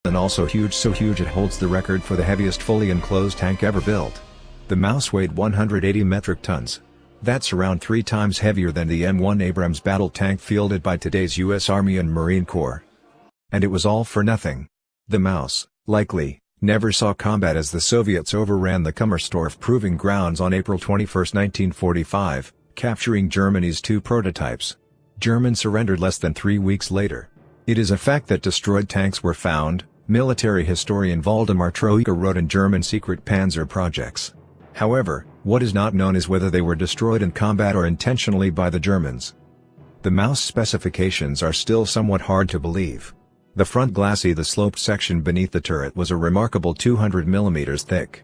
and also huge, so huge it holds the record for the heaviest fully enclosed tank ever built. The Maus weighed 180 metric tons. That's around 3 times heavier than the M1 Abrams battle tank fielded by today's US Army and Marine Corps. And it was all for nothing. The Maus, likely, never saw combat as the Soviets overran the Kummersdorf Proving Grounds on April 21, 1945, capturing Germany's 2 prototypes. Germany surrendered less than 3 weeks later. It is a fact that destroyed tanks were found, military historian Waldemar Troika wrote in German secret panzer projects. However, what is not known is whether they were destroyed in combat or intentionally by the Germans. The Maus specifications are still somewhat hard to believe. The front glacis, the sloped section beneath the turret, was a remarkable 200 mm thick.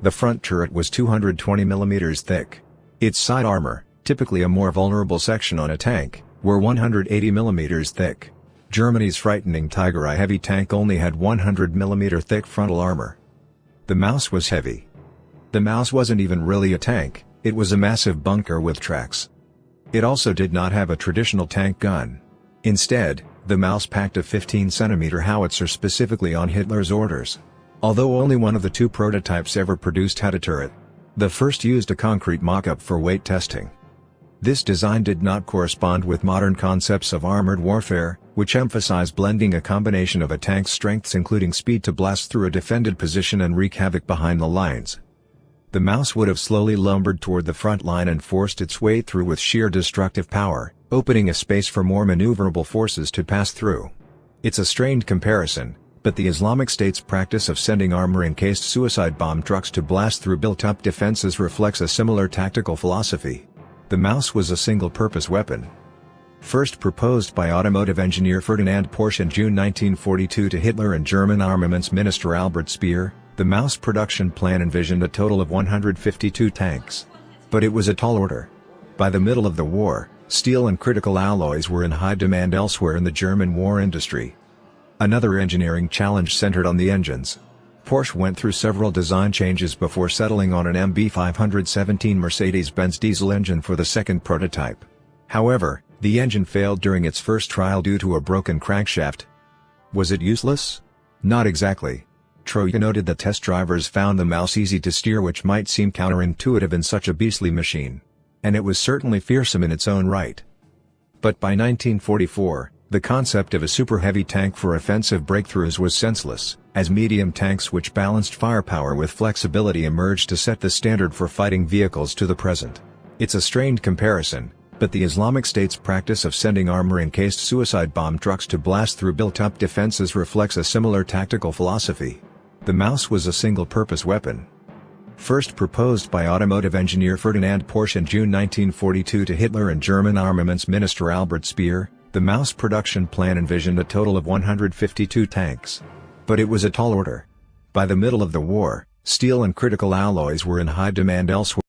The front turret was 220 mm thick. Its side armor, typically a more vulnerable section on a tank, were 180 mm thick. Germany's frightening Tiger I heavy tank only had 100 mm thick frontal armor. The Maus was heavy. The Maus wasn't even really a tank, it was a massive bunker with tracks. It also did not have a traditional tank gun. Instead, the Maus packed a 15-centimeter howitzer specifically on Hitler's orders. Although only one of the 2 prototypes ever produced had a turret. The first used a concrete mock-up for weight testing. This design did not correspond with modern concepts of armored warfare, which emphasize blending a combination of a tank's strengths including speed to blast through a defended position and wreak havoc behind the lines. The Maus would have slowly lumbered toward the front line and forced its way through with sheer destructive power, opening a space for more maneuverable forces to pass through. It's a strained comparison, but the Islamic State's practice of sending armor-encased suicide bomb trucks to blast through built-up defenses reflects a similar tactical philosophy. The Maus was a single-purpose weapon. First proposed by automotive engineer Ferdinand Porsche in June 1942 to Hitler and German armaments minister Albert Speer, the Maus production plan envisioned a total of 152 tanks. But it was a tall order. By the middle of the war, steel and critical alloys were in high demand elsewhere in the German war industry. Another engineering challenge centered on the engines. Porsche went through several design changes before settling on an MB 517 Mercedes-Benz diesel engine for the second prototype. However, the engine failed during its first trial due to a broken crankshaft. Was it useless? Not exactly. Troika noted that test drivers found the Maus easy to steer, which might seem counterintuitive in such a beastly machine. And it was certainly fearsome in its own right. But by 1944, the concept of a super-heavy tank for offensive breakthroughs was senseless, as medium tanks which balanced firepower with flexibility emerged to set the standard for fighting vehicles to the present. It's a strained comparison, but the Islamic State's practice of sending armor-encased suicide bomb trucks to blast through built-up defenses reflects a similar tactical philosophy. The Maus was a single-purpose weapon. First proposed by automotive engineer Ferdinand Porsche in June 1942 to Hitler and German armaments minister Albert Speer, the Maus production plan envisioned a total of 152 tanks. But it was a tall order. By the middle of the war, steel and critical alloys were in high demand elsewhere.